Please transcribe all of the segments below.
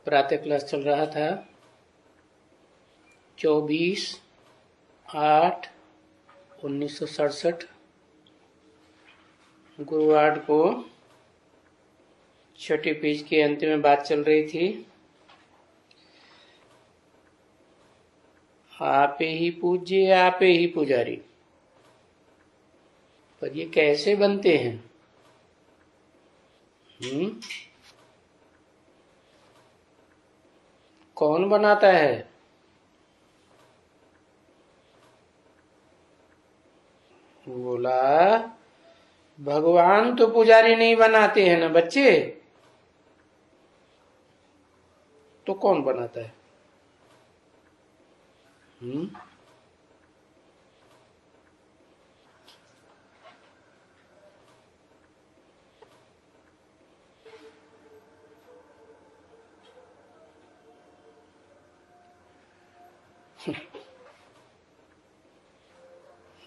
प्रातः क्लास चल रहा था 24/8/1967 गुरुवार को छठे पेज के अंत में बात चल रही थी। आपे ही पूज्य आपे ही पुजारी। पर ये कैसे बनते हैं? कौन बनाता है? बोला भगवान तो पुजारी नहीं बनाते हैं ना बच्चे, तो कौन बनाता है?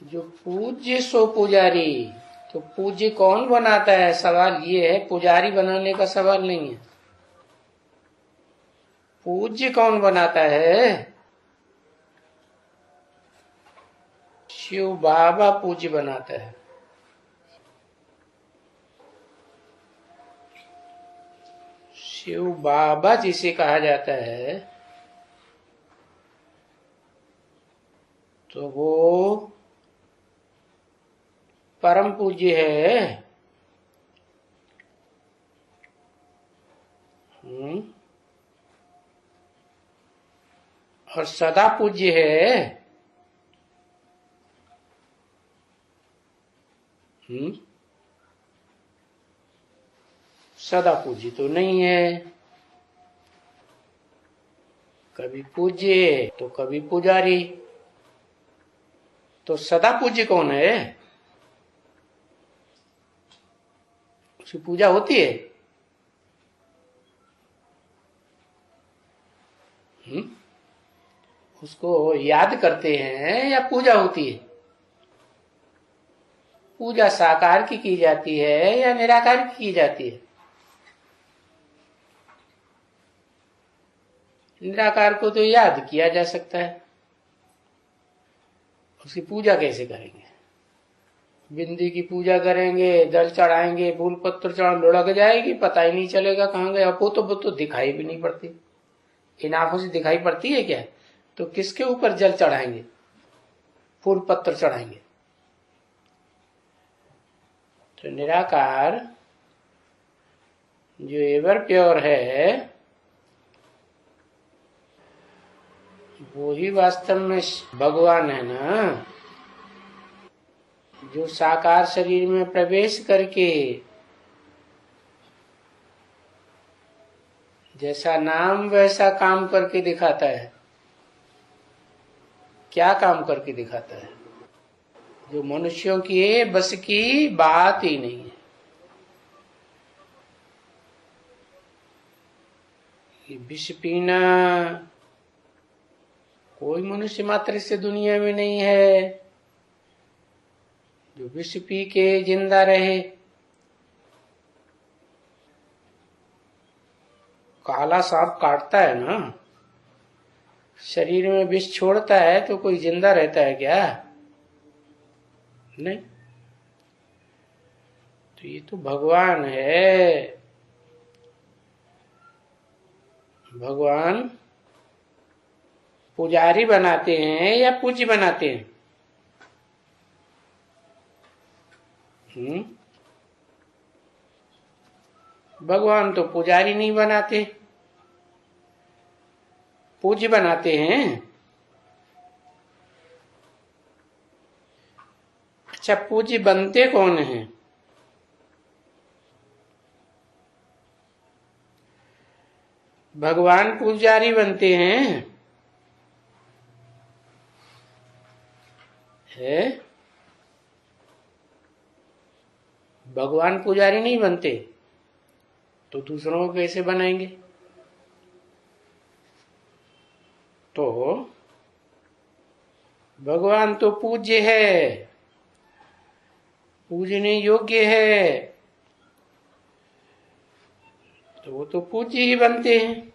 जो पूज्य सो पुजारी। तो पूज्य कौन बनाता है? सवाल ये है, पुजारी बनाने का सवाल नहीं है। पूज्य कौन बनाता है? शिव बाबा पूज्य बनाता है। शिव बाबा जिसे कहा जाता है तो वो परम पूज्य है। और सदा पूज्य है। सदा पूज्य तो नहीं है, कभी पूज्य तो कभी पुजारी। तो सदा पूज्य कौन है? उसकी पूजा होती है? उसको याद करते हैं या पूजा होती है? पूजा साकार की जाती है या निराकार की जाती है? निराकार को तो याद किया जा सकता है, उसकी पूजा कैसे करेंगे? बिंदी की पूजा करेंगे, जल चढ़ाएंगे, फूल पत्थर चढ़ा, लुढ़क जाएगी, पता ही नहीं चलेगा कहाँ गया। वो तो दिखाई भी नहीं पड़ती। इन आंखों से दिखाई पड़ती है क्या? तो किसके ऊपर जल चढ़ाएंगे, फूल पत्थर चढ़ाएंगे? तो निराकार जो एवर प्योर है वो ही वास्तव में भगवान है ना, जो साकार शरीर में प्रवेश करके जैसा नाम वैसा काम करके दिखाता है। क्या काम करके दिखाता है? जो मनुष्यों की बस की बात ही नहीं है। विष पीना कोई मनुष्य मात्र से दुनिया में नहीं है जो विष पी के जिंदा रहे। काला सांप काटता है ना, शरीर में विष छोड़ता है, तो कोई जिंदा रहता है क्या? नहीं। तो ये तो भगवान है। भगवान पुजारी बनाते हैं या पूज्य बनाते हैं? भगवान तो पुजारी नहीं बनाते, पूज्य बनाते हैं। अच्छा, पूज्य बनते कौन हैं? भगवान पुजारी बनते हैं? भगवान पुजारी नहीं बनते तो दूसरों को कैसे बनाएंगे? तो भगवान तो पूज्य है, पूजने योग्य है, तो वो तो पूज्य ही बनते हैं।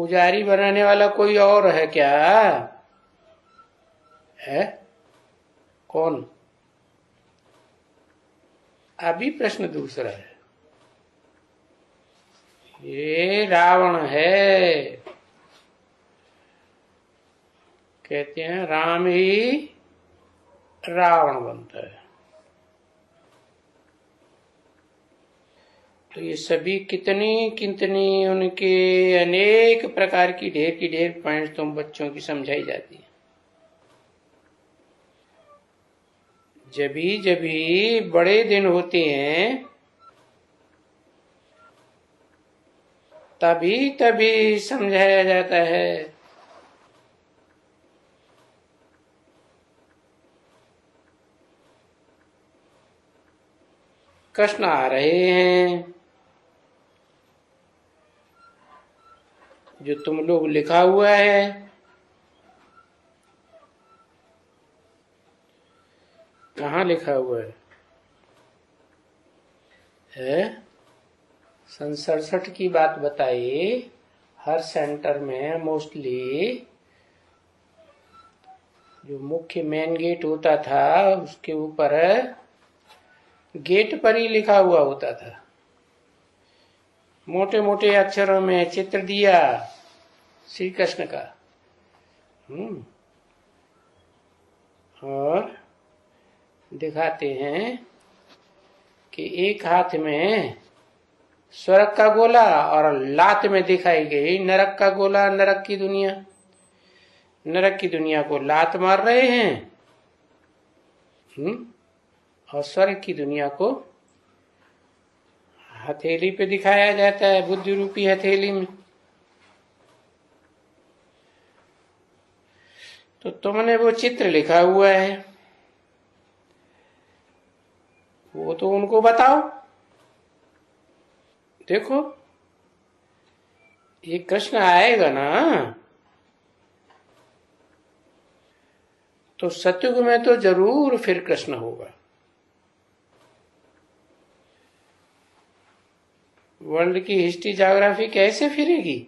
पुजारी बनाने वाला कोई और है क्या? है कौन? अभी प्रश्न दूसरा है। ये रावण है। कहते हैं राम ही रावण बनता है। तो ये सभी कितनी कितनी उनके अनेक प्रकार की ढेर पॉइंट तुम बच्चों की समझाई जाती है। जभी बड़े दिन होते हैं तभी समझाया जाता है। कृष्ण आ रहे हैं, जो तुम लोग लिखा हुआ है, कहाँ लिखा हुआ है? सन 67 की बात बताइए। हर सेंटर में मोस्टली जो मुख्य मेन गेट होता था उसके ऊपर गेट पर ही लिखा हुआ होता था, मोटे मोटे अक्षरों में चित्र दिया श्री कृष्ण का। और दिखाते हैं कि एक हाथ में स्वर्ग का गोला और लात में दिखाई गई नरक का गोला, नरक की दुनिया। नरक की दुनिया को लात मार रहे हैं और स्वर्ग की दुनिया को हथेली पे दिखाया जाता है, बुद्धि रूपी हथेली में। तो तुमने वो चित्र लिखा हुआ है, वो तो उनको बताओ। देखो ये कृष्ण आएगा ना, तो सतयुग में तो जरूर फिर कृष्ण होगा। वर्ल्ड की हिस्ट्री ज्योग्राफी कैसे फिरेगी?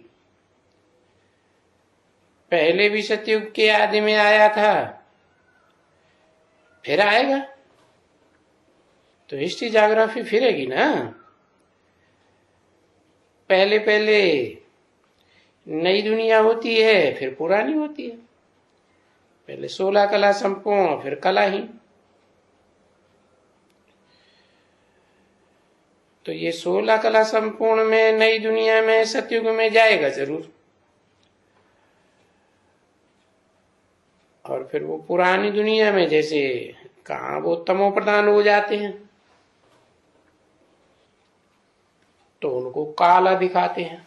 पहले भी सतयुग के आदि में आया था, फिर आएगा, तो हिस्ट्री ज्योग्राफी फिरेगी ना। पहले पहले नई दुनिया होती है, फिर पुरानी होती है। पहले 16 कला संपूर्ण, फिर कलाहीन। तो ये 16 कला संपूर्ण में नई दुनिया में सतयुग में जाएगा जरूर, और फिर वो पुरानी दुनिया में जैसे कहाँ वो तमो प्रधान हो जाते हैं तो उनको काला दिखाते हैं।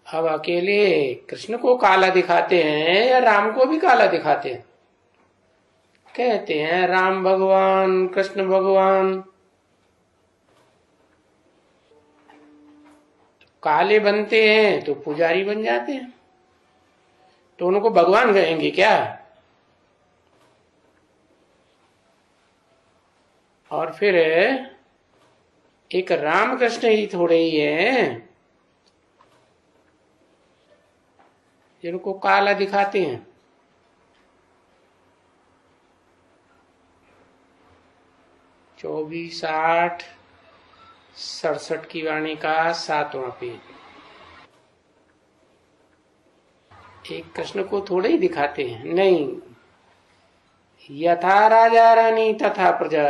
अब अकेले कृष्ण को काला दिखाते हैं या राम को भी काला दिखाते हैं? कहते हैं राम भगवान, कृष्ण भगवान काले बनते हैं तो पुजारी बन जाते हैं, तो उनको भगवान कहेंगे क्या? और फिर एक राम कृष्ण ही थोड़े ही हैं जिनको काला दिखाते हैं। चौबीस 8 67 की वाणी का 7वां पेज। एक कृष्ण को थोड़े ही दिखाते हैं, नहीं। यथा राजा रानी तथा प्रजा।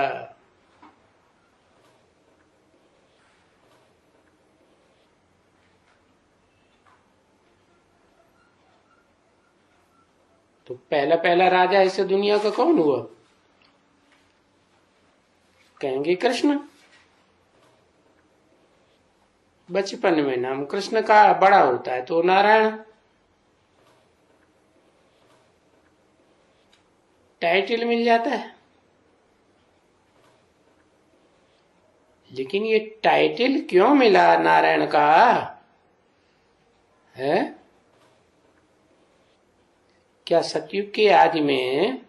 तो पहला पहला राजा इस दुनिया का कौन हुआ? कहेंगे कृष्ण। बचपन में नाम कृष्ण का, बड़ा होता है तो नारायण। टाइटल मिल जाता है, लेकिन ये टाइटल क्यों मिला नारायण का है? क्या सतयुग के आदि में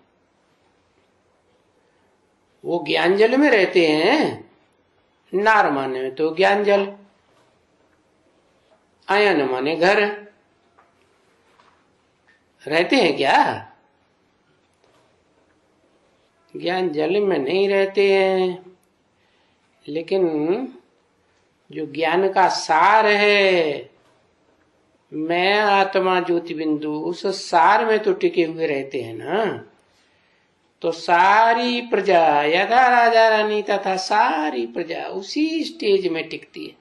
वो ज्ञान जल में रहते हैं? नार माने में तो ज्ञान जल, आयन माने घर, रहते हैं क्या? ज्ञान जल में नहीं रहते हैं, लेकिन जो ज्ञान का सार है, मैं आत्मा ज्योति बिंदु, उस सार में तो टिके हुए रहते हैं ना। तो सारी प्रजा, यथा राजा रानी तथा सारी प्रजा उसी स्टेज में टिकती है,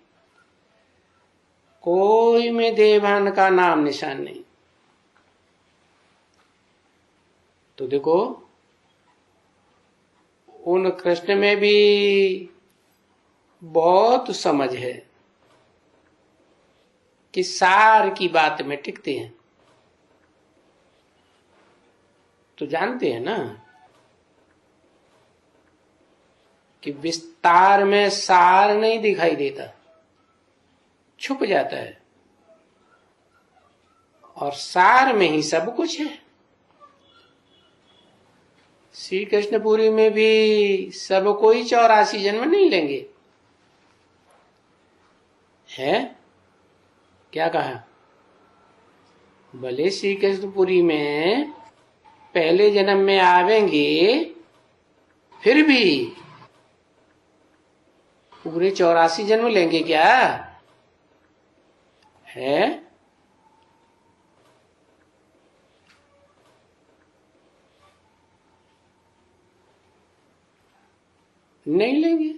कोई में देवान का नाम निशान नहीं। तो देखो, उन कृष्ण में भी बहुत समझ है कि सार की बात में टिकते हैं। तो जानते हैं ना कि विस्तार में सार नहीं दिखाई देता, छुप जाता है, और सार में ही सब कुछ है। श्री कृष्णपुरी में भी सब कोई 84 जन्म नहीं लेंगे, है क्या कहा? भले श्री कृष्णपुरी में पहले जन्म में आवेंगे, फिर भी पूरे 84 जन्म लेंगे क्या? है नहीं लेंगे।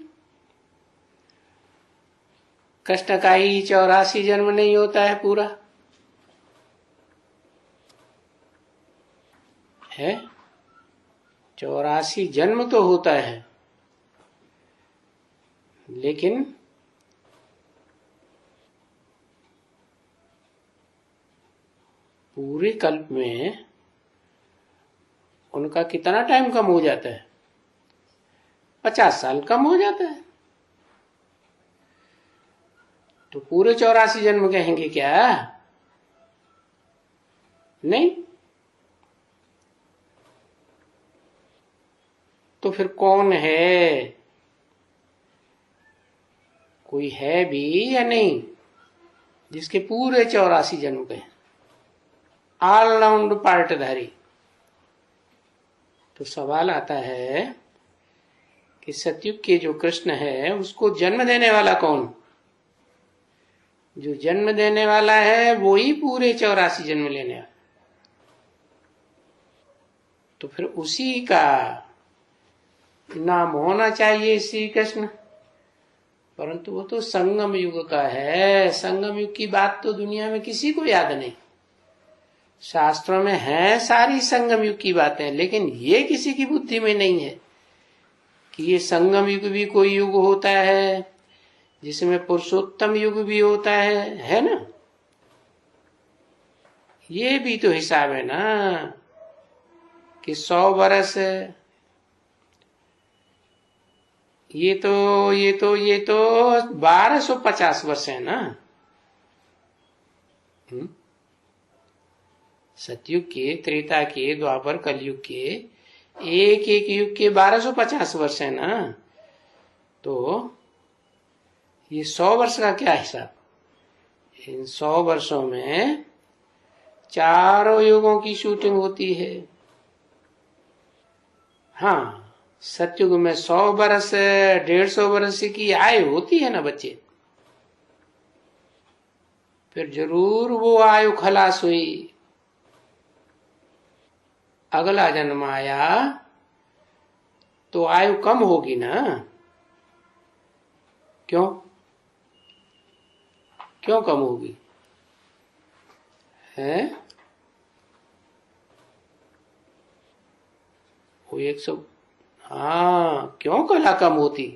कृष्ण का ही 84 जन्म नहीं होता है पूरा, है 84 जन्म तो होता है, लेकिन पूरे कल्प में उनका कितना टाइम कम हो जाता है? 50 साल कम हो जाता है। तो पूरे 84 जन्म कहेंगे क्या? नहीं। तो फिर कौन है? कोई है भी या नहीं जिसके पूरे 84 जन्म के ऑलराउंड पार्टधारी? तो सवाल आता है कि सतयुग के जो कृष्ण है उसको जन्म देने वाला कौन? जो जन्म देने वाला है वो ही पूरे 84 जन्म लेने वाला। तो फिर उसी का नाम होना चाहिए श्री कृष्ण, परंतु वो तो संगम युग का है। संगम युग की बात तो दुनिया में किसी को याद नहीं। शास्त्रों में है सारी संगम युग की बातें, लेकिन ये किसी की बुद्धि में नहीं है कि ये संगम युग भी कोई युग होता है जिसमें पुरुषोत्तम युग भी होता है ना। ये भी तो हिसाब है ना कि 100 वर्ष, ये तो 1250 वर्ष है ना। सतयुग के, त्रेता के, द्वापर, कलयुग के एक एक युग के 1250 वर्ष है ना। तो ये 100 वर्ष का क्या हिसाब? इन 100 वर्षों में चारों युगों की शूटिंग होती है। हाँ, सतयुग में 100 वर्ष, 150 वर्ष की आयु होती है ना बच्चे, फिर जरूर वो आयु खलास हुई। अगला जन्म आया तो आयु कम होगी ना। क्यों कम होगी? है वो 100। हाँ, क्यों कला कम होती?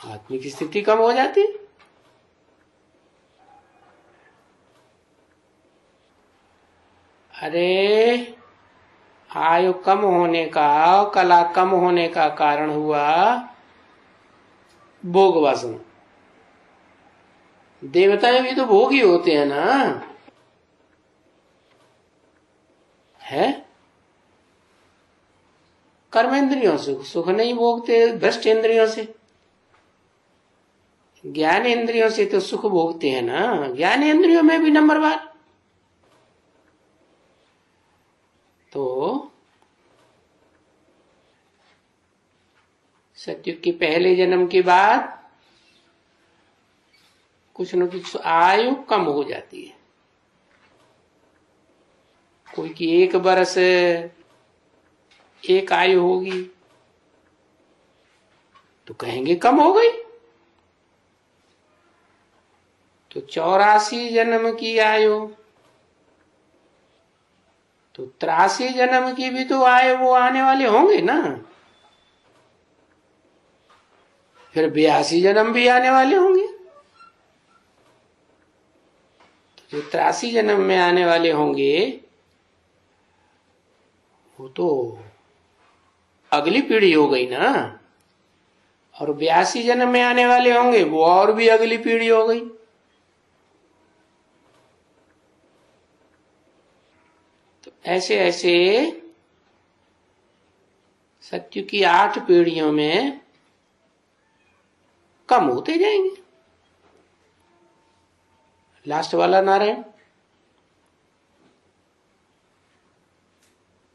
आत्मिक स्थिति कम हो जाती। अरे आयु कम होने का, कला कम होने का कारण हुआ भोग वासना। देवताएं भी तो भोग ही होते हैं ना, है कर्मेंद्रियों से सुख नहीं भोगते, भ्रष्ट इंद्रियों से। ज्ञान इंद्रियों से तो सुख भोगते हैं ना, ज्ञान इंद्रियों में भी नंबरवार। तो सतयुग के पहले जन्म के बाद कुछ न कुछ आयु कम हो जाती है। कोई की 1 वर्ष एक आयु होगी तो कहेंगे कम हो गई। तो 84 जन्म की आयु, तो 83 जन्म की भी तो आयु वो आने वाले होंगे ना। फिर 82 जन्म भी आने वाले होंगे। तो जो 83 जन्म में आने वाले होंगे वो तो अगली पीढ़ी हो गई ना, और 82 जन्म में आने वाले होंगे वो और भी अगली पीढ़ी हो गई। तो ऐसे ऐसे सतयुग की 8 पीढ़ियों में कम होते जाएंगे। लास्ट वाला नारायण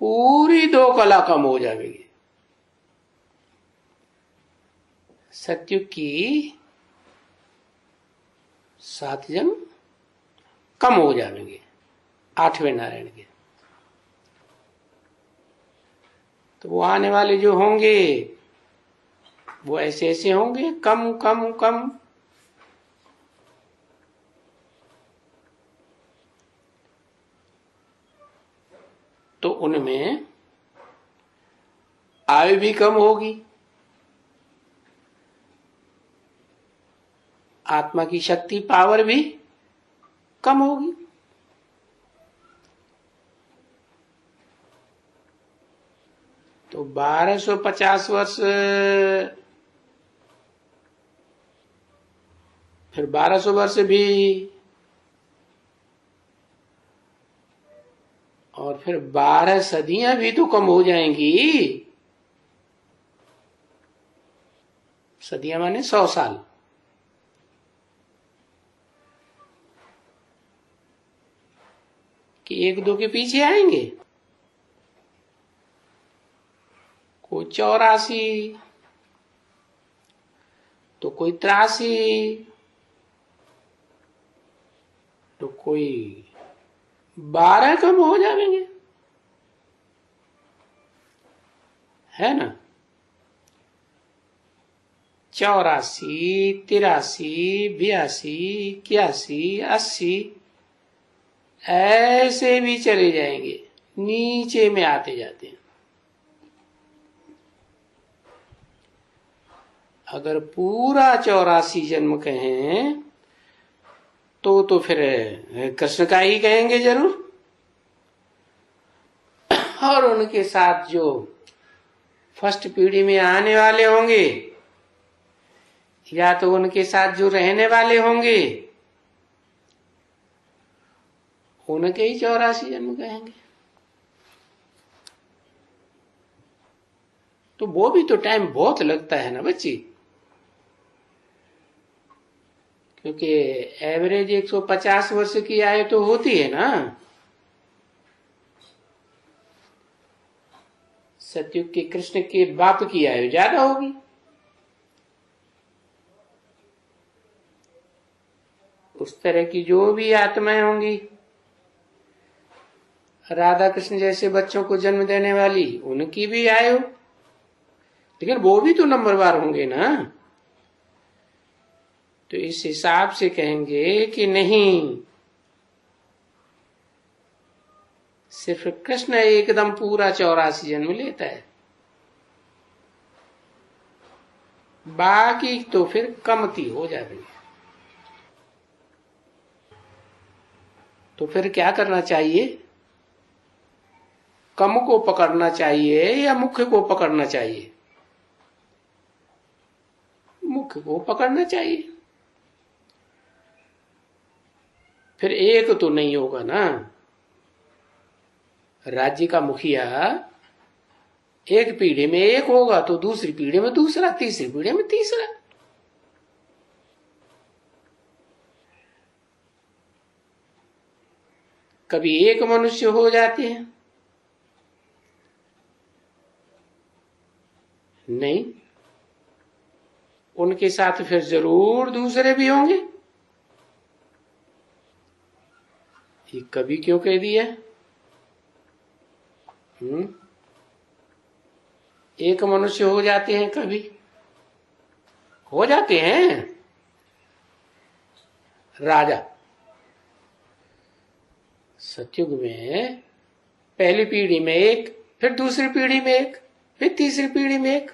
पूरी 2 कला कम हो जाएगी। सतयुग की 7 जन्म कम हो जाएंगे 8वें नारायण के। तो वो आने वाले जो होंगे वो ऐसे ऐसे होंगे, कम कम कम। तो उनमें आयु भी कम होगी, आत्मा की शक्ति पावर भी कम होगी। तो 1250 वर्ष, फिर 1200 वर्ष भी, और फिर 12 सदियां भी तो कम हो जाएंगी। सदियां माने 100 साल। कि 1-2 के पीछे आएंगे। कोई 84, तो कोई 83, तो कोई 12 कम हो जाएंगे, है ना। 84, 83, 82, 81, 80 ऐसे भी चले जाएंगे, नीचे में आते जाते हैं। अगर पूरा 84 जन्म कहें तो फिर कृष्ण का ही कहेंगे जरूर। और उनके साथ जो फर्स्ट पीढ़ी में आने वाले होंगे, या तो उनके साथ जो रहने वाले होंगे उनके ही 84 जन्म कहेंगे। तो वो भी तो टाइम बहुत लगता है ना बच्ची, क्योंकि एवरेज 150 वर्ष की आयु तो होती है ना। सतयुग के कृष्ण के बाप की आयु ज्यादा होगी। उस तरह की जो भी आत्माएं होंगी, राधा कृष्ण जैसे बच्चों को जन्म देने वाली, उनकी भी आयु, लेकिन वो भी तो नंबरवार होंगे ना। तो इस हिसाब से कहेंगे कि नहीं, सिर्फ कृष्ण एकदम पूरा 84 जन्म लेता है, बाकी तो फिर कमती हो जाएगी। तो फिर क्या करना चाहिए? कम को पकड़ना चाहिए या मुख्य को पकड़ना चाहिए? मुख्य को पकड़ना चाहिए। फिर एक तो नहीं होगा ना। राज्य का मुखिया एक पीढ़ी में एक होगा तो दूसरी पीढ़ी में दूसरा, तीसरी पीढ़ी में तीसरा। कभी एक मनुष्य हो जाते हैं? नहीं, उनके साथ फिर जरूर दूसरे भी होंगे। ये कभी क्यों कह दिया? एक मनुष्य हो जाते हैं, कभी हो जाते हैं राजा। सतयुग में पहली पीढ़ी में एक, फिर दूसरी पीढ़ी में एक, फिर तीसरी पीढ़ी में एक,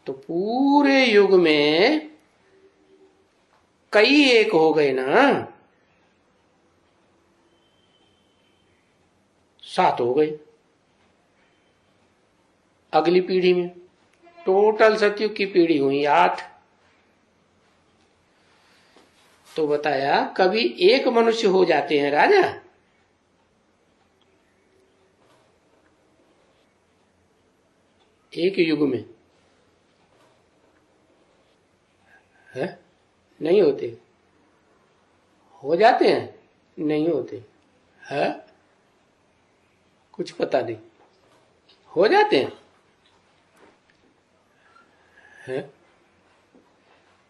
तो पूरे युग में कई एक हो गए ना, 7 हो गए। अगली पीढ़ी में टोटल सतयुग की पीढ़ी हुई 8। तो बताया कभी एक मनुष्य हो जाते हैं राजा। एक युग में है? नहीं होते। हो जाते हैं? नहीं होते है? कुछ पता नहीं। हो जाते हैं है?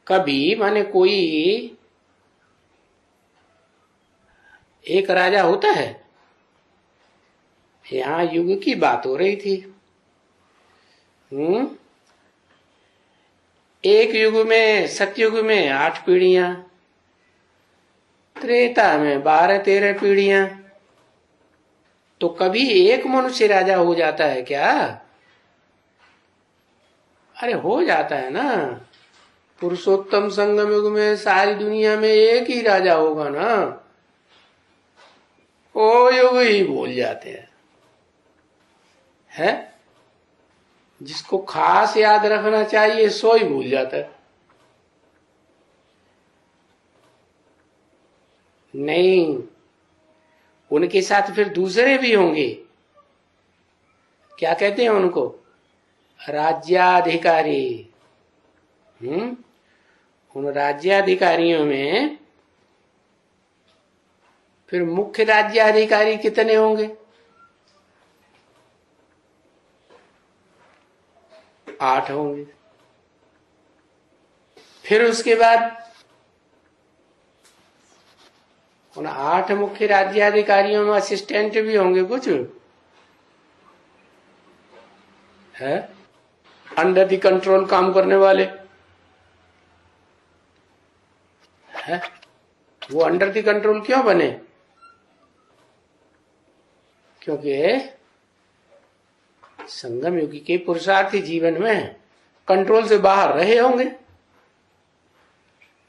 कभी माने कोई एक राजा होता है। यहां युग की बात हो रही थी। एक युग में, सतयुग में 8 पीढ़ियां, त्रेता में 12-13 पीढ़ियां। तो कभी एक मनुष्य राजा हो जाता है क्या? अरे हो जाता है ना। पुरुषोत्तम संगम युग में सारी दुनिया में एक ही राजा होगा ना। वो युग ही भूल जाते हैं है? जिसको खास याद रखना चाहिए सो ही भूल जाता है। नहीं, उनके साथ फिर दूसरे भी होंगे। क्या कहते हैं उनको? राज्याधिकारी। उन राज्याधिकारियों में फिर मुख्य राज्याधिकारी कितने होंगे? 8 होंगे। फिर उसके बाद उन 8 मुख्य राज्याधिकारियों में असिस्टेंट भी होंगे कुछ है, अंडर द कंट्रोल काम करने वाले है। वो अंडर द कंट्रोल क्यों बने? क्योंकि संगम युगी के पुरुषार्थी जीवन में कंट्रोल से बाहर रहे होंगे।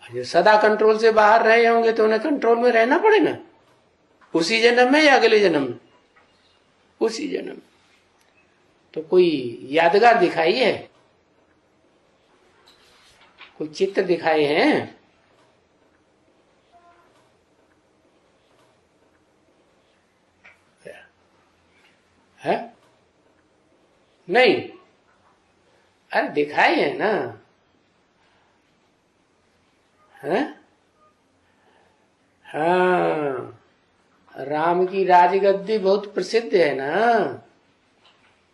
जो सदा कंट्रोल से बाहर रहे होंगे तो उन्हें कंट्रोल में रहना पड़ेगा। उसी जन्म में या अगले जन्म में? उसी जन्म में। तो कोई यादगार दिखाई है, कोई चित्र दिखाए हैं? है? नहीं। अरे दिखाए हैं ना है? हाँ, राम की राजगद्दी बहुत प्रसिद्ध है ना।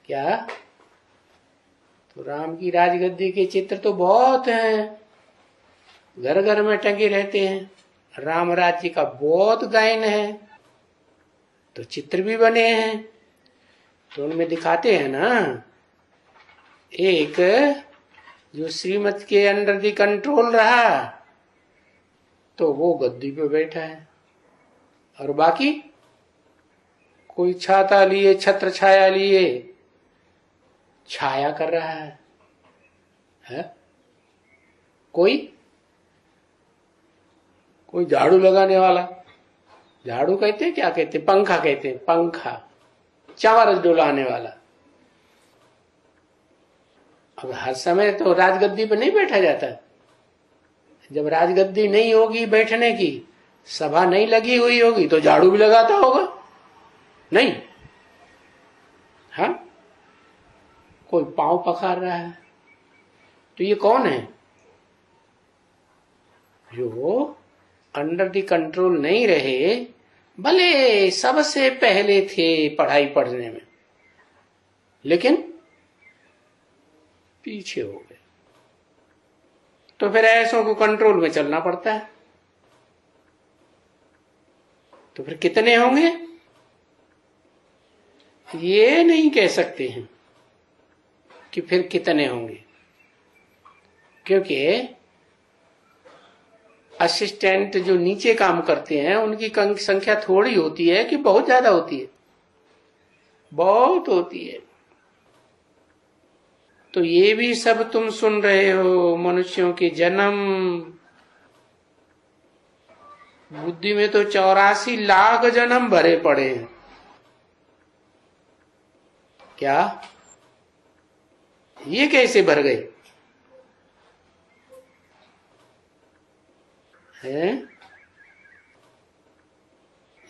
क्या? तो राम की राजगद्दी के चित्र तो बहुत हैं, घर घर में टंगे रहते हैं। राम राज्य का बहुत गायन है, तो चित्र भी बने हैं। तो उनमें दिखाते हैं ना, एक जो श्रीमत के अंडर दी कंट्रोल रहा तो वो गद्दी पे बैठा है, और बाकी कोई छाता लिए, छत्र छाया लिए छाया कर रहा है? कोई झाड़ू लगाने वाला, झाड़ू कहते हैं, क्या कहते हैं, पंखा कहते हैं, पंखा, चावल डुलाने वाला। अब हर समय तो राजगद्दी पर नहीं बैठा जाता। जब राजगद्दी नहीं होगी बैठने की, सभा नहीं लगी हुई होगी, तो झाड़ू भी लगाता होगा नहीं? हाँ, कोई पांव पखार रहा है, तो ये कौन है? जो अंडर द कंट्रोल नहीं रहे, भले सबसे पहले थे पढ़ाई पढ़ने में, लेकिन पीछे हो गए, तो फिर ऐसों को कंट्रोल में चलना पड़ता है। तो फिर कितने होंगे ये नहीं कह सकते हैं कि फिर कितने होंगे, क्योंकि असिस्टेंट जो नीचे काम करते हैं उनकी संख्या थोड़ी होती है कि बहुत ज्यादा होती है, बहुत होती है। तो ये भी सब तुम सुन रहे हो, मनुष्यों के जन्म, बुद्धि में तो 84 लाख जन्म भरे पड़े हैं। क्या ये कैसे भर गए हैं?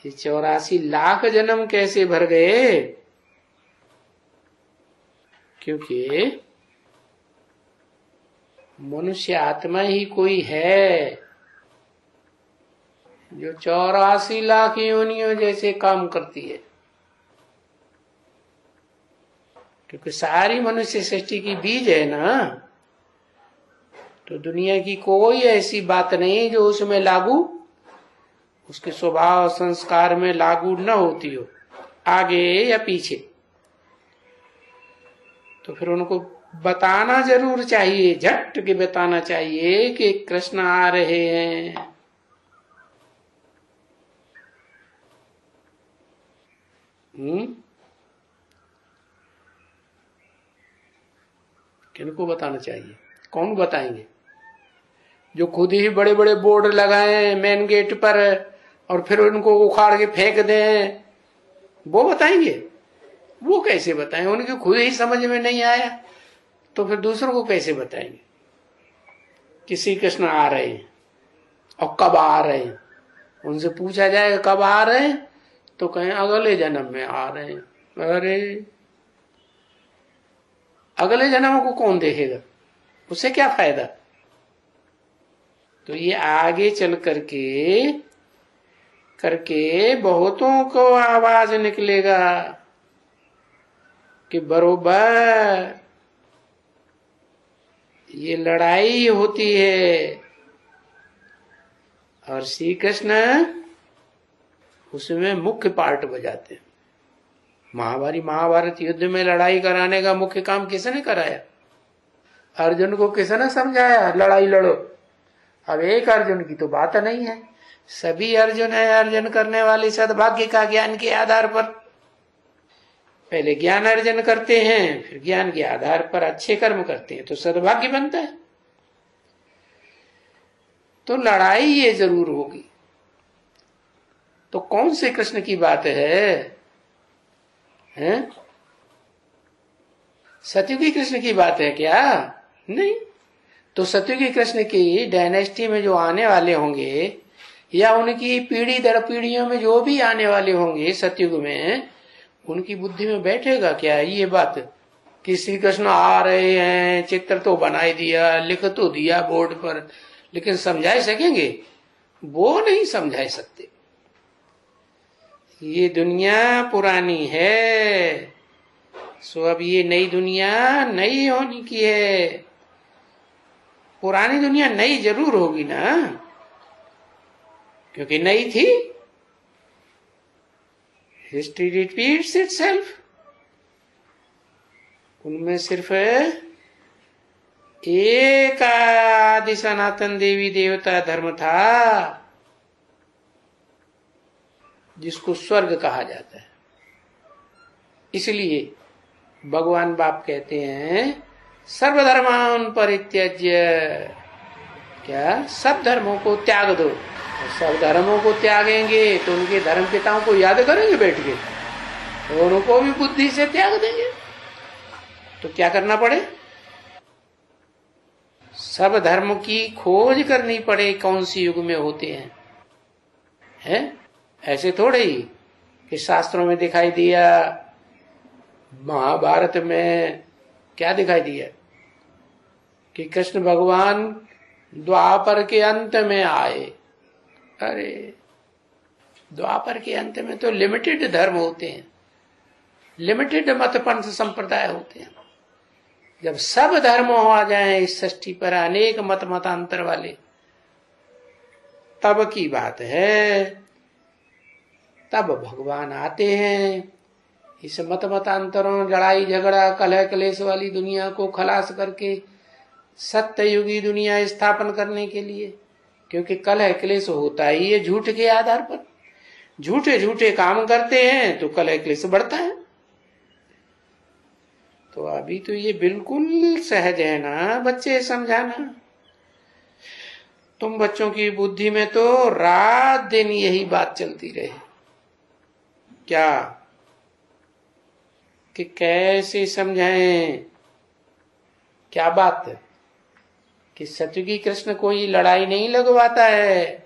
ये 84 लाख जन्म कैसे भर गए? क्योंकि मनुष्य आत्मा ही कोई है जो 84 लाख योनियों जैसे काम करती है। क्योंकि सारी मनुष्य सृष्टि की बीज है ना, तो दुनिया की कोई ऐसी बात नहीं जो उसमें लागू, उसके स्वभाव संस्कार में लागू न होती हो, आगे या पीछे। तो फिर उनको बताना जरूर चाहिए, झट के बताना चाहिए कि कृष्ण आ रहे हैं। किनको बताना चाहिए? कौन बताएंगे? जो खुद ही बड़े बड़े बोर्ड लगाए मेन गेट पर और फिर उनको उखाड़ के फेंक दें, वो बताएंगे? वो कैसे बताएं? उनकी खुद ही समझ में नहीं आया तो फिर दूसरों को कैसे बताएंगे कि श्री कृष्ण आ रहे हैं और कब आ रहे हैं? उनसे पूछा जाएगा कब आ रहे हैं तो कहें अगले जन्म में आ रहे हैं। अरे अगले जन्म को कौन देखेगा? उससे क्या फायदा? तो ये आगे चल करके बहुतों को आवाज निकलेगा कि बरोबर ये लड़ाई होती है और श्री कृष्ण उसमें मुख्य पार्ट बजाते हैं। महाभारत युद्ध में लड़ाई कराने का मुख्य काम किसने कराया? अर्जुन को किसने समझाया लड़ाई लड़ो? अब एक अर्जुन की तो बात नहीं है, सभी अर्जुन है। अर्जन करने वाले सद्भाग्य का ज्ञान के आधार पर पहले ज्ञान अर्जन करते हैं, फिर ज्ञान के आधार पर अच्छे कर्म करते हैं तो सद्भाग्य बनता है। तो लड़ाई ये जरूर होगी। तो कौन से कृष्ण की बात है? सतयुगी कृष्ण की बात है क्या? नहीं। तो सतयुगी कृष्ण की डायनेस्टी में जो आने वाले होंगे या उनकी पीढ़ी दर पीढ़ियों में जो भी आने वाले होंगे सतयुग में, उनकी बुद्धि में बैठेगा क्या ये बात कि श्री कृष्ण आ रहे हैं? चित्र तो बनाई दिया, लिख तो दिया बोर्ड पर, लेकिन समझा सकेंगे? वो नहीं समझा सकते। ये दुनिया पुरानी है, सो अब ये नई दुनिया नई होने की है। पुरानी दुनिया नई जरूर होगी ना, क्योंकि नई थी। History repeats itself. उनमें सिर्फ एक आदि सनातन देवी देवता धर्म था जिसको स्वर्ग कहा जाता है। इसलिए भगवान बाप कहते हैं सर्वधर्मान परित्यज्य, क्या सब धर्मों को त्याग दो। और सब धर्मों को त्यागेंगे तो उनके धर्म पिताओं को याद करेंगे बैठ के, तो उनको भी बुद्धि से त्याग देंगे। तो क्या करना पड़े? सब धर्म की खोज करनी पड़े, कौन सी युग में होते हैं? ऐसे थोड़े ही कि शास्त्रों में दिखाई दिया, महाभारत में क्या दिखाई दिया कि कृष्ण भगवान द्वापर के अंत में आए। अरे द्वापर के अंत में तो लिमिटेड धर्म होते हैं, लिमिटेड मत पंथ संप्रदाय होते हैं। जब सब धर्म आ जाएं इस सृष्टि पर, अनेक मत मतांतर वाले, तब की बात है। तब भगवान आते हैं इस मत मतांतरों, लड़ाई झगड़ा कलह क्लेश वाली दुनिया को खलास करके सत्ययुगी दुनिया स्थापन करने के लिए। क्योंकि कलह क्लेश होता ही है झूठ के आधार पर, झूठे झूठे काम करते हैं तो कलह क्लेश बढ़ता है। तो अभी तो ये बिल्कुल सहज है ना बच्चे समझाना। तुम बच्चों की बुद्धि में तो रात दिन यही बात चलती रहे, क्या कि कैसे समझाएं। क्या बात है कि सत्युगी कृष्ण कोई लड़ाई नहीं लगवाता है?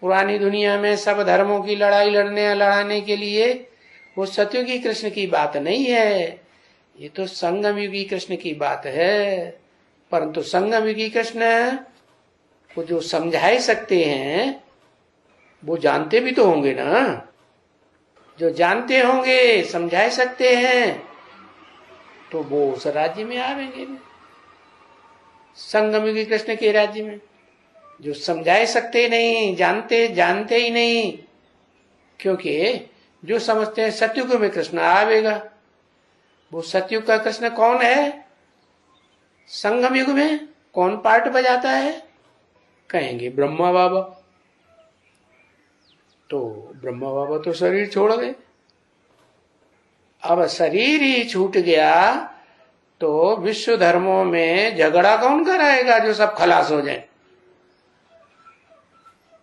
पुरानी दुनिया में सब धर्मों की लड़ाई लड़ाने के लिए वो सत्युगी कृष्ण की बात नहीं है, ये तो संगम युगी कृष्ण की बात है। परंतु संगम युगी कृष्ण को जो समझाए सकते हैं वो जानते भी तो होंगे ना। जो जानते होंगे समझाए सकते हैं तो वो उस राज्य में आवेंगे, संगम युगी कृष्ण के राज्य में। जो समझाए सकते नहीं, जानते ही नहीं, क्योंकि जो समझते हैं सतयुग में कृष्ण आवेगा। वो सतयुग का कृष्ण कौन है? संगम युग में कौन पार्ट बजाता है? कहेंगे ब्रह्मा बाबा। तो ब्रह्मा बाबा तो शरीर छोड़ गए, अब शरीर ही छूट गया तो विश्व धर्मों में झगड़ा कौन कराएगा? जो सब खलास हो जाए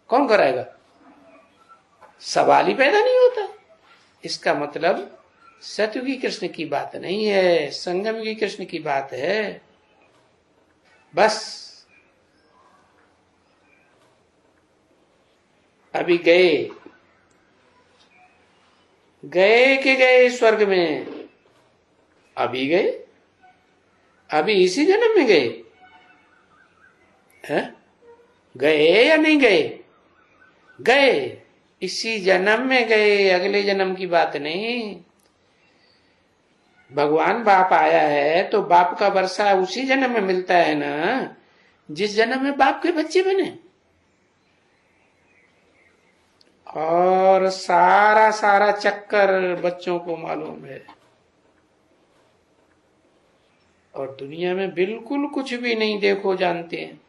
कौन कराएगा? सवाल ही पैदा नहीं होता। इसका मतलब सतयुगी कृष्ण की बात नहीं है, संगम युगी कृष्ण की बात है। बस अभी गए के गए स्वर्ग में, अभी गए, अभी इसी जन्म में गए हैं? गए या नहीं गए? गए, इसी जन्म में गए, अगले जन्म की बात नहीं। भगवान बाप आया है तो बाप का वर्षा उसी जन्म में मिलता है ना जिस जन्म में बाप के बच्चे बने। और सारा चक्कर बच्चों को मालूम है, और दुनिया में बिल्कुल कुछ भी नहीं देखो जानते हैं,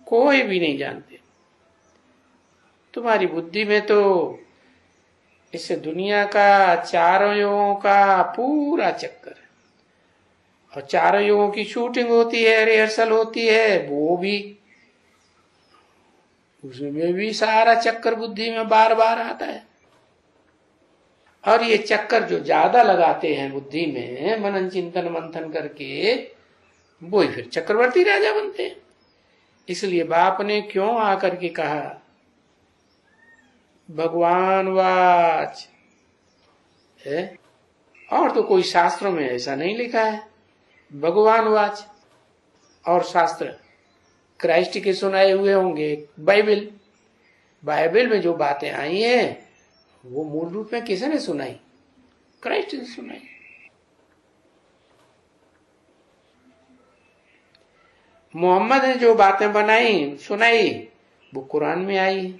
कोई भी नहीं जानते। तुम्हारी बुद्धि में तो इस दुनिया का चारों युगों का पूरा चक्कर है, और चारों युगों की शूटिंग होती है, रिहर्सल होती है, वो भी उसमें भी सारा चक्कर बुद्धि में बार बार आता है। और ये चक्कर जो ज्यादा लगाते हैं बुद्धि में मनन चिंतन मंथन करके, वो ही फिर चक्रवर्ती राजा बनते हैं। इसलिए बाप ने क्यों आकर के कहा भगवान वाच है, और तो कोई शास्त्रों में ऐसा नहीं लिखा है भगवान वाच। और शास्त्र क्राइस्ट के सुनाए हुए होंगे, बाइबल में जो बातें आई हैं वो मूल रूप में किसने सुनाई? क्राइस्ट ने सुनाई। मोहम्मद ने जो बातें बनाई सुनाई वो कुरान में आई।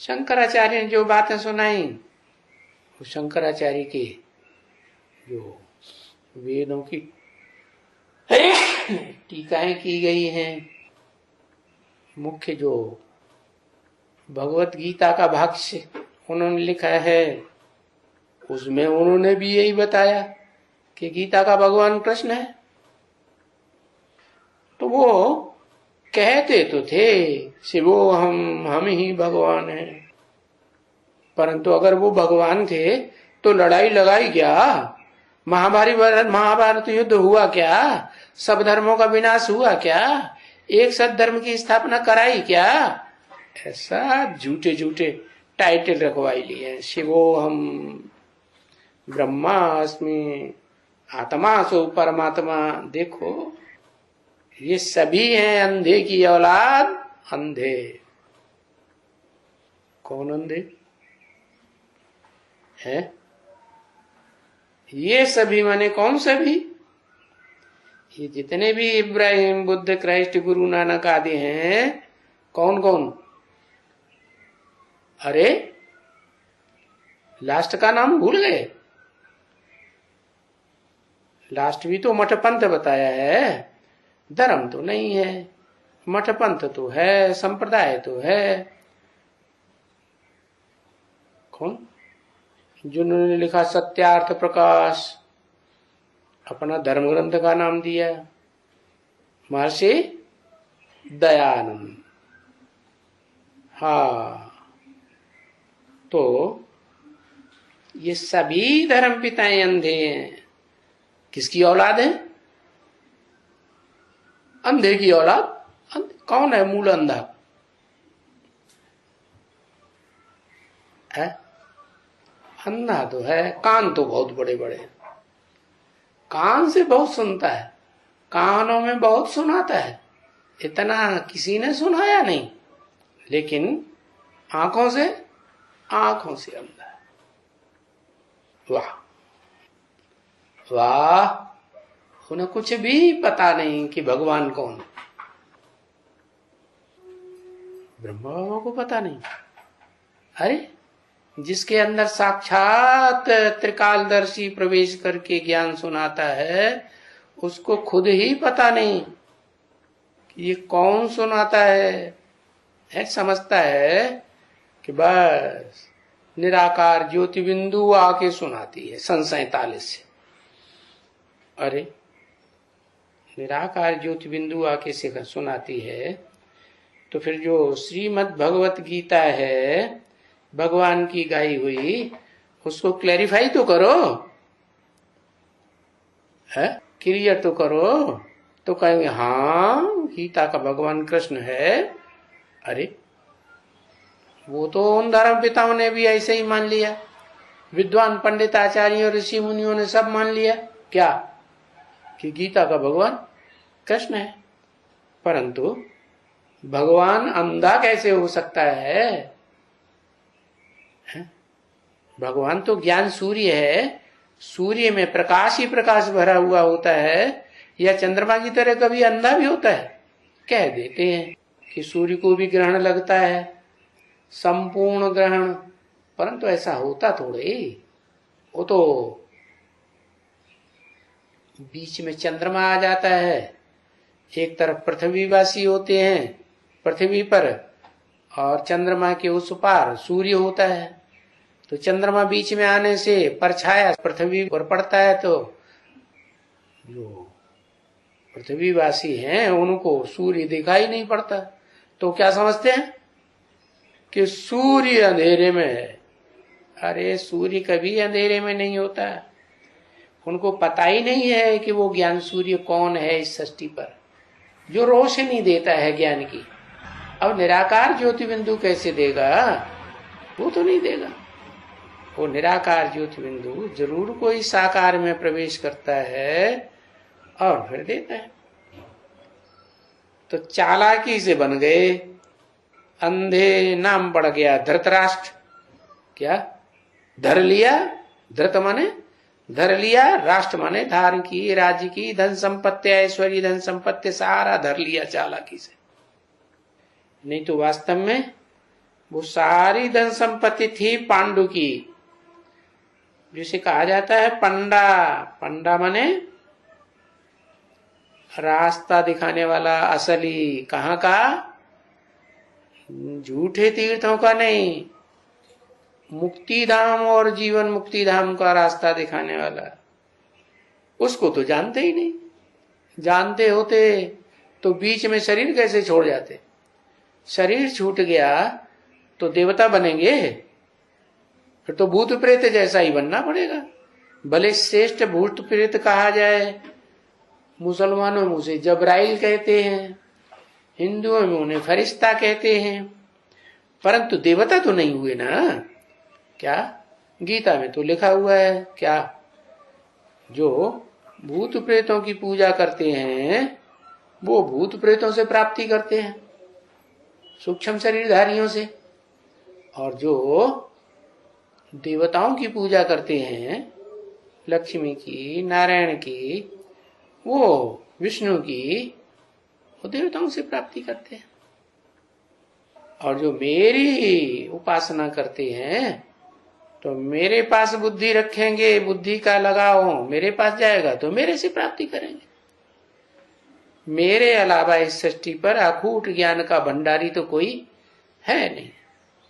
शंकराचार्य ने जो बातें सुनाई वो शंकराचार्य के जो वेदों की टीकाएं की गई हैं। मुख्य जो भगवत गीता का भाष्य उन्होंने लिखा है उसमें उन्होंने भी यही बताया कि गीता का भगवान कृष्ण है। तो वो कहते तो थे शिवो हम ही भगवान हैं, परंतु अगर वो भगवान थे तो लड़ाई लगाई क्या? महाभारत युद्ध हुआ क्या? सब धर्मों का विनाश हुआ क्या? एक सत धर्म की स्थापना कराई क्या? ऐसा झूठे झूठे टाइटल रखवाई लिए, शिवो हम ब्रह्मास्मि आत्मा सो परमात्मा। देखो ये सभी हैं अंधे की औलाद। अंधे कौन अंधे है? ये सभी माने कौन सभी? ये जितने भी इब्राहिम, बुद्ध, क्राइस्ट, गुरु नानक आदि हैं, कौन कौन? अरे लास्ट का नाम भूल गए? लास्ट भी तो मठ पंथ बताया है, धर्म तो नहीं है। मठ पंथ तो है, संप्रदाय तो है। कौन? जिन्होंने लिखा सत्यार्थ प्रकाश, अपना धर्म ग्रंथ का नाम दिया महर्षि दयानंद। हाँ, तो ये सभी धर्म पिताएं अंधे हैं। किसकी औलाद है? अंधे की औलाद। कौन है मूल अंधा? है अंधा तो है, कान तो बहुत बड़े बड़े, कान से बहुत सुनता है, कानों में बहुत सुनाता है, इतना किसी ने सुनाया नहीं। लेकिन आंखों से अंधा है। वाह वाह, उन्हें कुछ भी पता नहीं कि भगवान कौन है। ब्रह्मा बाबा को पता नहीं। अरे जिसके अंदर साक्षात त्रिकालदर्शी प्रवेश करके ज्ञान सुनाता है, उसको खुद ही पता नहीं कि ये कौन सुनाता है। समझता है कि बस निराकार ज्योति बिंदु आके सुनाती है सन 47 से। अरे निराकार ज्योति बिंदु आके से सुनाती है, तो फिर जो श्रीमद् भगवत गीता है भगवान की गाई हुई, उसको क्लैरिफाई तो करो, है क्लियर तो करो। तो कहेंगे हाँ गीता का भगवान कृष्ण है। अरे वो तो उन धर्म पिताओं ने भी ऐसे ही मान लिया, विद्वान पंडित आचार्यों ऋषि मुनियों ने सब मान लिया क्या, कि गीता का भगवान कृष्ण है। परंतु भगवान अंधा कैसे हो सकता है? भगवान तो ज्ञान सूर्य है, सूर्य में प्रकाश ही प्रकाश भरा हुआ होता है, या चंद्रमा की तरह कभी अंधा भी होता है? कह देते हैं कि सूर्य को भी ग्रहण लगता है, संपूर्ण ग्रहण, परंतु ऐसा होता थोड़े। वो तो बीच में चंद्रमा आ जाता है, एक तरफ पृथ्वीवासी होते हैं पृथ्वी पर, और चंद्रमा के उस पार सूर्य होता है। तो चंद्रमा बीच में आने से परछाया पृथ्वी पर पड़ता है, तो जो पृथ्वीवासी हैं उनको सूर्य दिखाई नहीं पड़ता। तो क्या समझते हैं कि सूर्य अंधेरे में है। अरे सूर्य कभी अंधेरे में नहीं होता। उनको पता ही नहीं है कि वो ज्ञान सूर्य कौन है इस सृष्टि पर, जो रोशनी देता है ज्ञान की। अब निराकार ज्योति बिंदु कैसे देगा? वो तो नहीं देगा। वो निराकार ज्योति बिंदु जरूर कोई साकार में प्रवेश करता है और फिर देता है। तो चालाकी से बन गए अंधे, नाम पड़ गया धृतराष्ट्र। क्या धर लिया? धृत माने धर लिया, राष्ट्र माने धारण की, राज्य की, धन संपत्ति, ऐश्वर्य, धन संपत्ति सारा धर लिया चालाकी से। नहीं तो वास्तव में वो सारी धन संपत्ति थी पांडु की, जिसे कहा जाता है पंडा। पंडा माने रास्ता दिखाने वाला, असली। कहाँ का? झूठे तीर्थों का नहीं, मुक्ति धाम और जीवन मुक्ति धाम का रास्ता दिखाने वाला। उसको तो जानते ही नहीं। जानते होते तो बीच में शरीर कैसे छोड़ जाते? शरीर छूट गया तो देवता बनेंगे, फिर तो भूत प्रेत जैसा ही बनना पड़ेगा। भले श्रेष्ठ भूत प्रेत कहा जाए, मुसलमानों में उसे जबराइल कहते हैं, हिंदुओं में उन्हें फरिश्ता कहते हैं, परंतु देवता तो नहीं हुए ना। क्या गीता में तो लिखा हुआ है क्या? जो भूत प्रेतों की पूजा करते हैं वो भूत प्रेतों से प्राप्ति करते हैं, सूक्ष्म शरीरधारियों से। और जो देवताओं की पूजा करते हैं, लक्ष्मी की, नारायण की, वो विष्णु की, वो देवताओं से प्राप्ति करते हैं। और जो मेरी उपासना करते हैं, तो मेरे पास बुद्धि रखेंगे, बुद्धि का लगाओ मेरे पास जाएगा तो मेरे से प्राप्ति करेंगे। मेरे अलावा इस सृष्टि पर अखूट ज्ञान का भंडारी तो कोई है नहीं।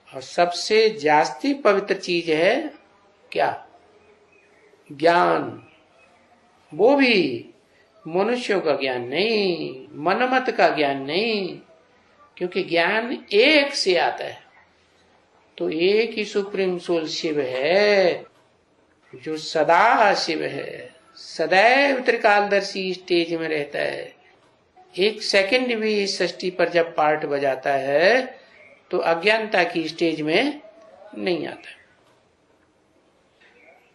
और सबसे जास्ती पवित्र चीज है क्या? ज्ञान। वो भी मनुष्यों का ज्ञान नहीं, मनमत का ज्ञान नहीं, क्योंकि ज्ञान एक से आता है। तो एक ही सुप्रीम सोल शिव है, जो सदा शिव है, सदैव त्रिकालदर्शी स्टेज में रहता है। एक सेकंड भी इस सृष्टि पर जब पार्ट बजाता है तो अज्ञानता की स्टेज में नहीं आता।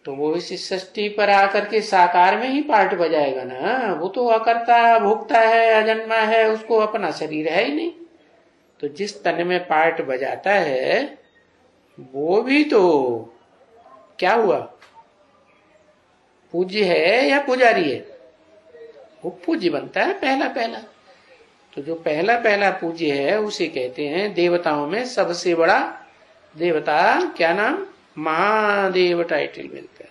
तो वो इस सृष्टि पर आकर के साकार में ही पार्ट बजाएगा ना। वो तो अकर्ता भोक्ता है, अजन्मा है, उसको अपना शरीर है ही नहीं। तो जिस तन में पार्ट बजाता है वो भी तो क्या हुआ? पूज्य है या पुजारी है? वो पूज्य बनता है पहला पहला। तो जो पहला पहला पूज्य है उसे कहते हैं देवताओं में सबसे बड़ा देवता। क्या नाम? महादेव टाइटल मिलता है।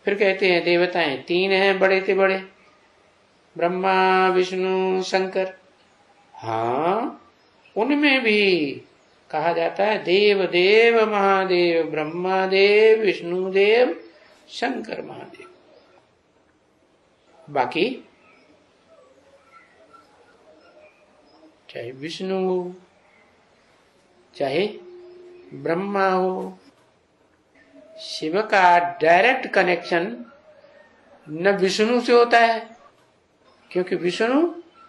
फिर कहते हैं देवताएं तीन हैं बड़े से बड़े, ब्रह्मा विष्णु शंकर। हाँ, उनमें भी कहा जाता है देव देव महादेव, ब्रह्मा देव, विष्णु देव, शंकर महादेव। बाकी चाहे विष्णु हो, चाहे ब्रह्मा हो, शिव का डायरेक्ट कनेक्शन न विष्णु से होता है, क्योंकि विष्णु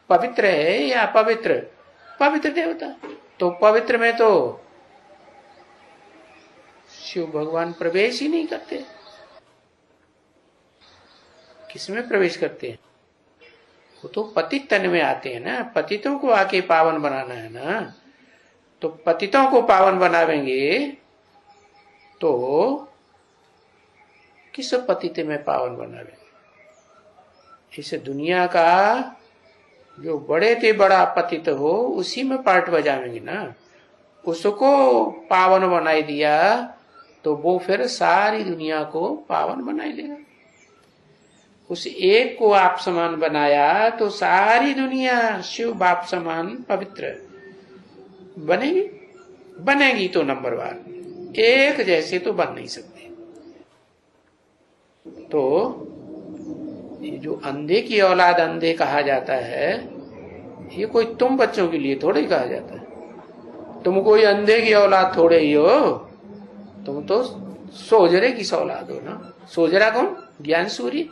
पवित्र है या अपवित्र? पवित्र देवता। तो पवित्र में तो शिव भगवान प्रवेश ही नहीं करते। किसमें प्रवेश करते हैं? वो तो पतित तन में आते हैं ना। पतितों को आके पावन बनाना है ना। तो पतितों को पावन बनावेंगे तो किस पतित में पावन बनावेंगे? इस दुनिया का जो बड़े से बड़ा पतित हो उसी में पार्ट बजावेंगे ना। उसको पावन बनाई दिया तो वो फिर सारी दुनिया को पावन बनाई देगा। उस एक को आप समान बनाया तो सारी दुनिया शिव बाप समान पवित्र बनेगी। बनेगी तो नंबर वन, एक जैसे तो बन नहीं सकते। तो ये जो अंधे की औलाद अंधे कहा जाता है, ये कोई तुम बच्चों के लिए थोड़े कहा जाता है। तुम कोई अंधे की औलाद थोड़े ही हो, तुम तो सोजरे की औलाद हो ना। सोजरा कौन? ज्ञान सूर्य।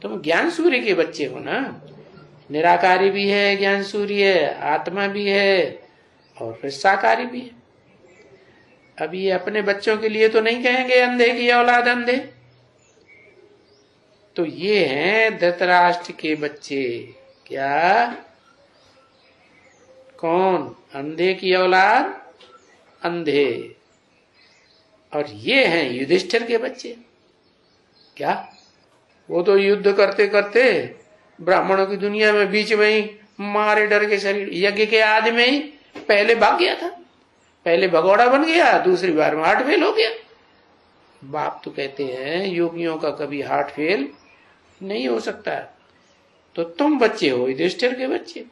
तुम ज्ञान सूर्य के बच्चे हो ना। निराकारी भी है ज्ञान सूर्य, आत्मा भी है और फिर साकारी भी है। अब ये अपने बच्चों के लिए तो नहीं कहेंगे अंधे की औलाद अंधे। तो ये हैं धृतराष्ट्र के बच्चे। क्या? कौन? अंधे की औलाद अंधे। और ये हैं युधिष्ठिर के बच्चे। क्या? वो तो युद्ध करते करते ब्राह्मणों की दुनिया में बीच में ही मारे डर के शरीर, यज्ञ के आदि में ही पहले भाग गया था। पहले भगोड़ा बन गया, दूसरी बार में हार्ट फेल हो गया। बाप तो कहते हैं योगियों का कभी हार्ट फेल नहीं हो सकता। तो तुम बच्चे हो युधिष्ठिर के बच्चे।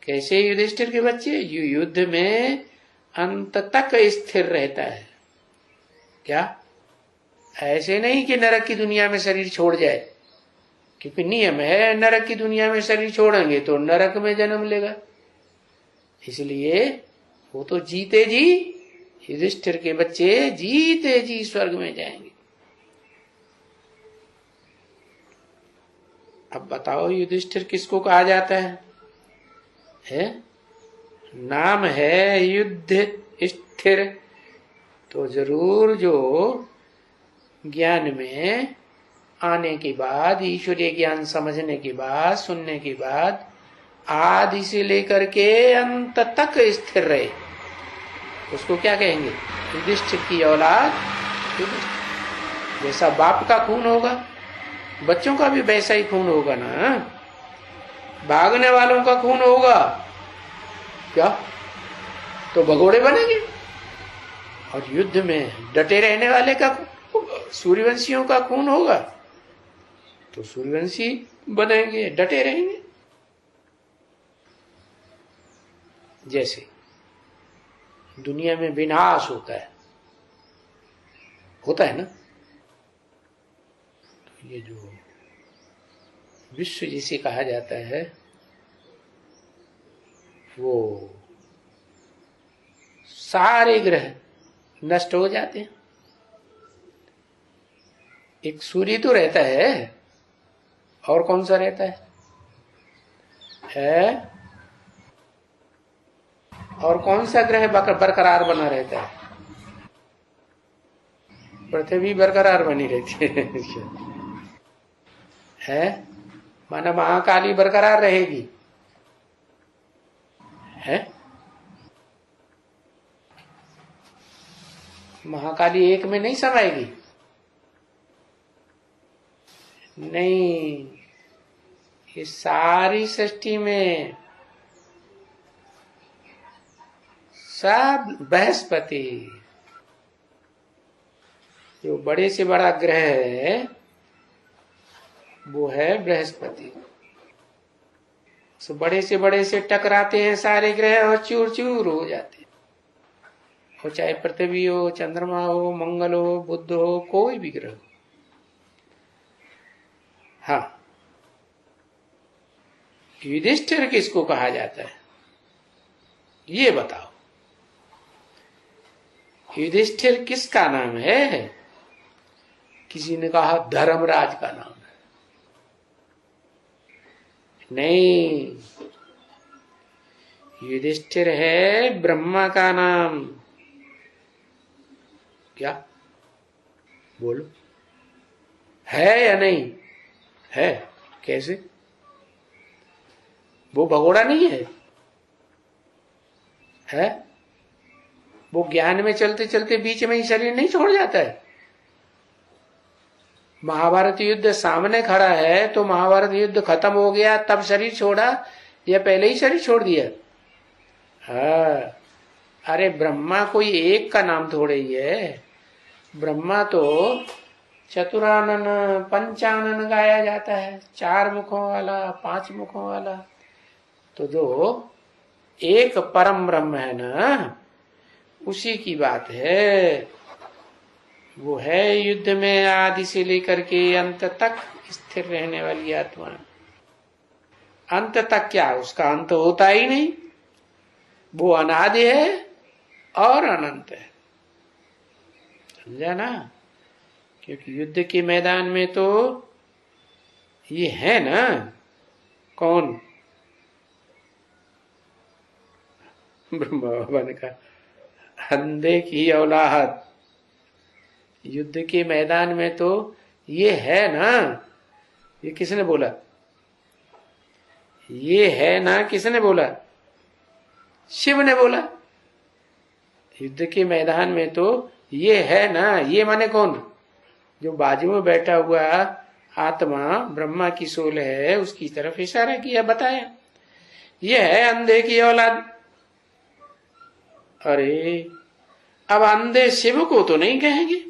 कैसे युधिष्ठिर के बच्चे? युद्ध में अंत तक स्थिर रहता है। क्या? ऐसे नहीं कि नरक की दुनिया में शरीर छोड़ जाए, क्योंकि नियम है नरक की दुनिया में शरीर छोड़ेंगे तो नरक में जन्म लेगा। इसलिए वो तो जीते जी, युधिष्ठिर के बच्चे जीते जी स्वर्ग में जाएंगे। अब बताओ युधिष्ठिर किसको कहा जाता है? नाम है युद्ध स्थिर। तो जरूर जो ज्ञान में आने के बाद, ईश्वरीय ज्ञान समझने के बाद, सुनने के बाद आदि से लेकर के अंत तक स्थिर रहे, उसको क्या कहेंगे? युधिष्ठिर की औलाद। जैसा बाप का खून होगा, बच्चों का भी वैसा ही खून होगा ना। भागने वालों का खून होगा क्या तो भगोड़े बनेंगे, और युद्ध में डटे रहने वाले का, सूर्यवंशियों का खून होगा तो सूर्यवंशी बनेंगे, डटे रहेंगे। जैसे दुनिया में विनाश होता है ना, तो ये जो विश्व जिसे कहा जाता है वो सारे ग्रह नष्ट हो जाते हैं। एक सूर्य तो रहता है, और कौन सा रहता है? और कौन सा ग्रह बरकरार बना रहता है? पृथ्वी बरकरार बनी रहती है माना महाकाली बरकरार रहेगी है? महाकाली एक में नहीं समाएगी, नहीं, ये सारी सृष्टि में सब बृहस्पति, जो बड़े से बड़ा ग्रह है वो है बृहस्पति। बड़े से टकराते हैं सारे ग्रह और चूर चूर हो जाते हैं। वो चाहे पृथ्वी हो, चंद्रमा हो, मंगल हो, बुध हो, कोई भी ग्रह हो। हाँ, युधिष्ठिर किसको कहा जाता है ये बताओ? युधिष्ठिर किसका नाम है? किसी ने कहा धर्मराज का नाम है। नहीं, युधिष्ठिर है ब्रह्मा का नाम। क्या बोलो, है या नहीं है? कैसे? वो भगोड़ा नहीं है? वो ज्ञान में चलते चलते बीच में ही शरीर नहीं छोड़ जाता है। महाभारत युद्ध सामने खड़ा है तो महाभारत युद्ध खत्म हो गया तब शरीर छोड़ा या पहले ही शरीर छोड़ दिया? हाँ, अरे ब्रह्मा कोई एक का नाम थोड़े ही है। ब्रह्मा तो चतुरानन पंचानन गाया जाता है, 4 मुखों वाला, 5 मुखों वाला। तो जो एक परम ब्रह्म है ना, उसी की बात है। वो है युद्ध में आदि से लेकर के अंत तक स्थिर रहने वाली आत्मा। अंत तक क्या, उसका अंत होता ही नहीं। वो अनादि है और अनंत है, समझा ना? क्योंकि युद्ध के मैदान में तो ये है ना, कौन? ब्रह्मा बाबा ने कहा अंधे की औलाद। युद्ध के मैदान में तो ये है ना। ये किसने बोला? ये है ना किसने बोला? शिव ने बोला। युद्ध के मैदान में तो ये है ना। ये माने कौन? जो बाजू में बैठा हुआ आत्मा ब्रह्मा की सोल है, उसकी तरफ इशारा किया, बताया ये है अंधे की औलाद। अरे अब अंधे शिव को तो नहीं कहेंगे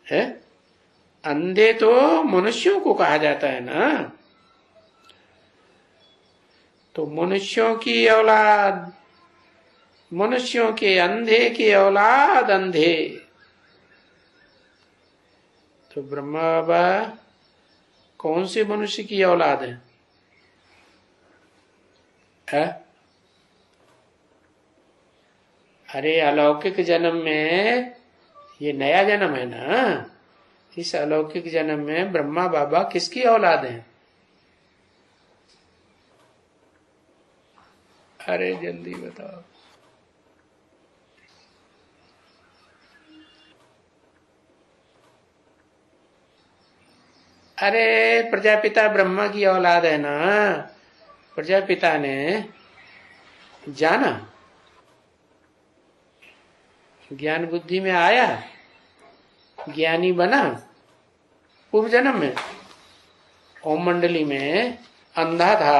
है? अंधे तो मनुष्यों को कहा जाता है ना। तो मनुष्यों की औलाद, मनुष्यों के अंधे की औलाद अंधे। तो ब्रह्मा बाबा कौन से मनुष्य की औलाद है? अरे अलौकिक जन्म में, ये नया जन्म है ना, इस अलौकिक जन्म में ब्रह्मा बाबा किसकी औलाद हैं? अरे जल्दी बताओ। अरे प्रजापिता ब्रह्मा की औलाद है ना, प्रजापिता ने जाना, ज्ञान बुद्धि में आया, ज्ञानी बना पूर्व जन्म में, ओम मंडली में अंधा था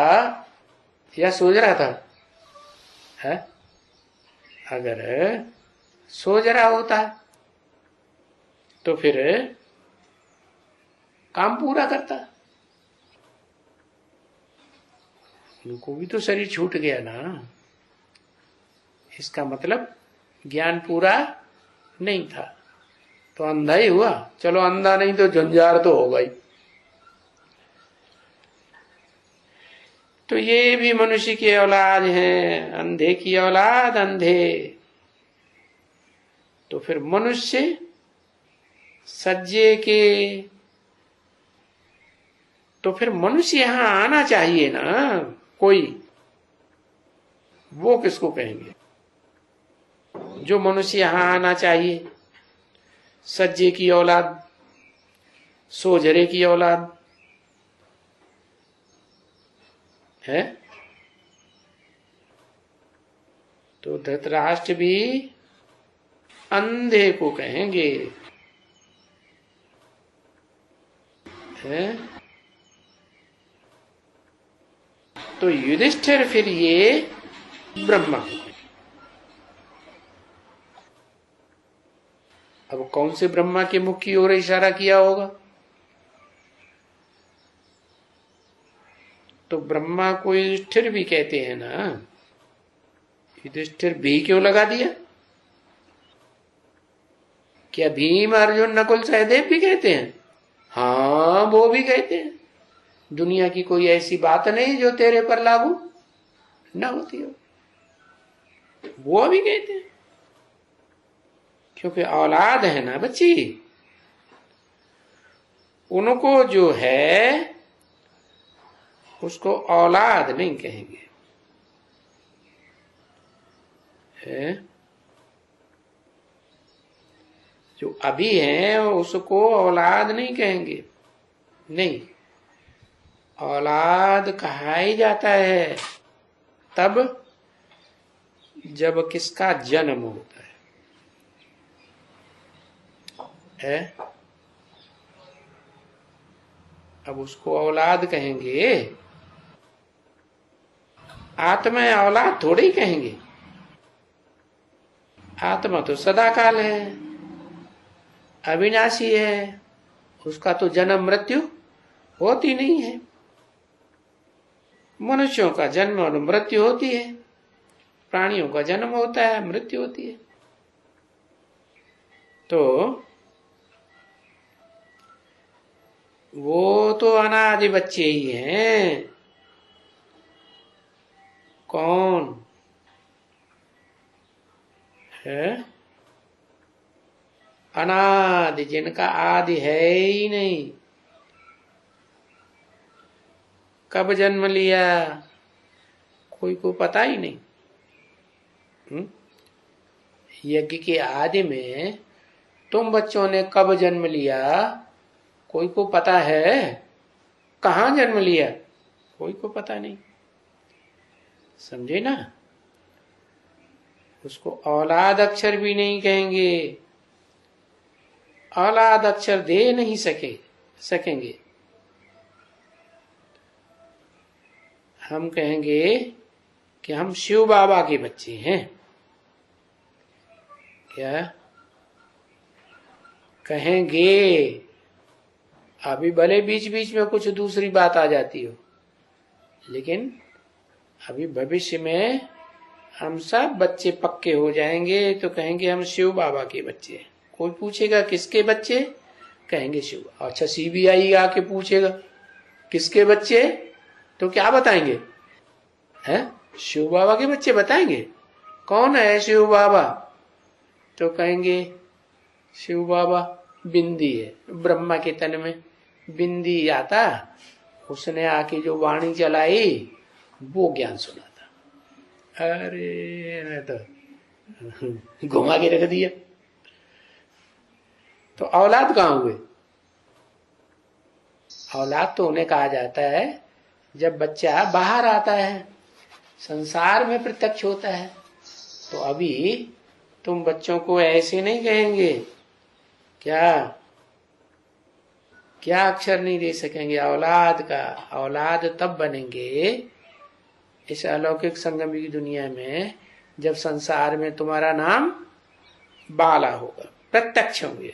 या सोच रहा था है? अगर सोच रहा होता तो फिर काम पूरा करता, उनको भी तो शरीर छूट गया ना, इसका मतलब ज्ञान पूरा नहीं था, तो अंधा ही हुआ। चलो अंधा नहीं तो झंझार तो होगा ही। तो ये भी मनुष्य की औलाद है, अंधे की औलाद अंधे। तो फिर मनुष्य सज्जे के, तो फिर मनुष्य यहां आना चाहिए ना कोई, वो किसको कहेंगे? जो मनुष्य यहां आना चाहिए, सज्जे की औलाद, सोजरे की औलाद है, तो धृतराष्ट्र भी अंधे को कहेंगे है? तो युधिष्ठिर फिर ये ब्रह्मा। अब कौन से ब्रह्मा के मुख की ओर इशारा किया होगा? तो ब्रह्मा को युधिष्ठिर भी कहते हैं ना, युधिष्ठिर भी क्यों लगा दिया? क्या भीम अर्जुन नकुल सहदेव भी कहते हैं? हाँ वो भी कहते हैं। दुनिया की कोई ऐसी बात नहीं जो तेरे पर लागू ना होती हो, वो भी कहते हैं, क्योंकि औलाद है ना बच्ची, उनको जो है उसको औलाद नहीं कहेंगे है? जो अभी है उसको औलाद नहीं कहेंगे, नहीं, औलाद कहा ही जाता है तब जब किसका जन्म होता है? अब उसको औलाद कहेंगे, आत्मा औलाद थोड़ी ही कहेंगे। आत्मा तो सदाकाल है, अविनाशी है, उसका तो जन्म मृत्यु होती नहीं है। मनुष्यों का जन्म और मृत्यु होती है, प्राणियों का जन्म होता है, मृत्यु होती है। तो वो तो अनादि बच्चे ही हैं। कौन है? अनादि, जिनका आदि है ही नहीं। कब जन्म लिया कोई को पता ही नहीं। यज्ञ के आदि में तुम बच्चों ने कब जन्म लिया कोई को पता है? कहां जन्म लिया कोई को पता नहीं। समझे ना? उसको औलाद अक्षर भी नहीं कहेंगे, औलाद अक्षर दे नहीं सकेंगे। हम कहेंगे कि हम शिव बाबा के बच्चे हैं, क्या कहेंगे? अभी भले बीच बीच में कुछ दूसरी बात आ जाती हो, लेकिन अभी भविष्य में हम सब बच्चे पक्के हो जाएंगे तो कहेंगे हम शिव बाबा के बच्चे हैं। कोई पूछेगा किसके बच्चे, कहेंगे शिव। अच्छा सीबीआई आके पूछेगा किसके बच्चे, तो क्या बताएंगे? हैं? शिव बाबा के बच्चे बताएंगे। कौन है शिव बाबा? तो कहेंगे शिव बाबा बिंदी है, ब्रह्मा के तन में बिंदी आता, उसने आके जो वाणी चलाई वो ज्ञान सुना था। अरे तो घुमा के रख दिया। तो औलाद कहां हुए? औलाद तो उन्हें कहा जाता है जब बच्चा बाहर आता है, संसार में प्रत्यक्ष होता है। तो अभी तुम बच्चों को ऐसे नहीं कहेंगे, क्या क्या अक्षर नहीं दे सकेंगे औलाद का? औलाद तब बनेंगे इस अलौकिक संगम की दुनिया में जब संसार में तुम्हारा नाम बाला होगा, प्रत्यक्ष होंगे।